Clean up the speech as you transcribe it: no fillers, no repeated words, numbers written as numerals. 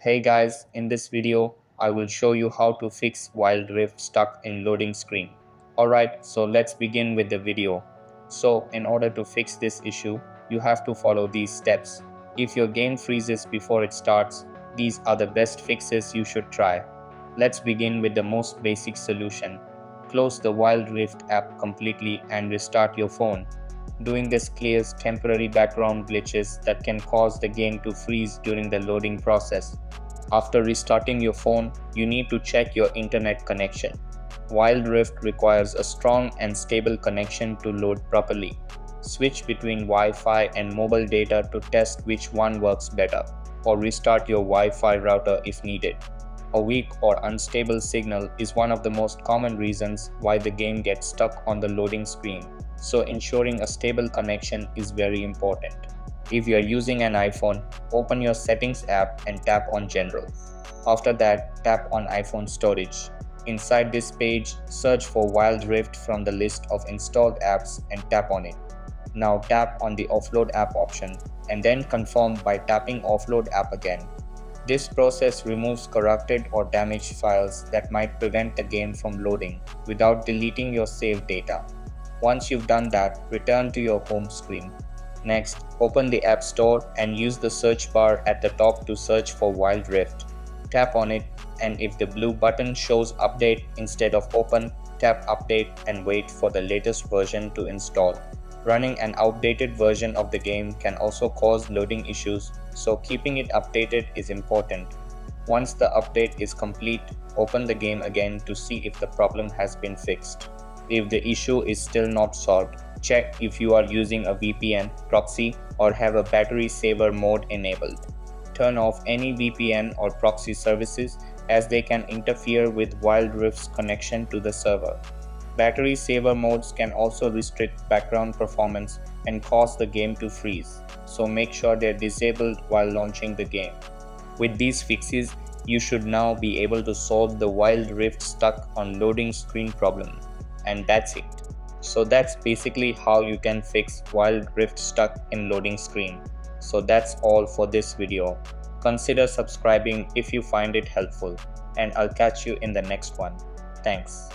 Hey guys, in this video, I will show you how to fix Wild Rift stuck in loading screen. Alright, so let's begin with the video. So, in order to fix this issue, you have to follow these steps. If your game freezes before it starts, these are the best fixes you should try. Let's begin with the most basic solution. Close the Wild Rift app completely and restart your phone. Doing this clears temporary background glitches that can cause the game to freeze during the loading process. After restarting your phone, you need to check your internet connection. Wild Rift requires a strong and stable connection to load properly. Switch between Wi-Fi and mobile data to test which one works better, or restart your Wi-Fi router if needed. A weak or unstable signal is one of the most common reasons why the game gets stuck on the loading screen, so ensuring a stable connection is very important. If you are using an iPhone, open your Settings app and tap on General. After that, tap on iPhone Storage. Inside this page, search for Wild Rift from the list of installed apps and tap on it. Now tap on the Offload app option and then confirm by tapping Offload app again. This process removes corrupted or damaged files that might prevent the game from loading without deleting your saved data. Once you've done that, return to your home screen. Next, open the App Store and use the search bar at the top to search for Wild Rift. Tap on it, and if the blue button shows Update instead of Open, tap Update and wait for the latest version to install. Running an outdated version of the game can also cause loading issues, so keeping it updated is important. Once the update is complete, open the game again to see if the problem has been fixed. If the issue is still not solved, check if you are using a VPN, proxy, or have a battery saver mode enabled. Turn off any VPN or proxy services as they can interfere with Wild Rift's connection to the server. Battery saver modes can also restrict background performance and cause the game to freeze, so make sure they're disabled while launching the game. With these fixes, you should now be able to solve the Wild Rift stuck on loading screen problem. And that's it. So that's basically how you can fix Wild Rift stuck in loading screen. So that's all for this video. Consider subscribing if you find it helpful, and I'll catch you in the next one. Thanks.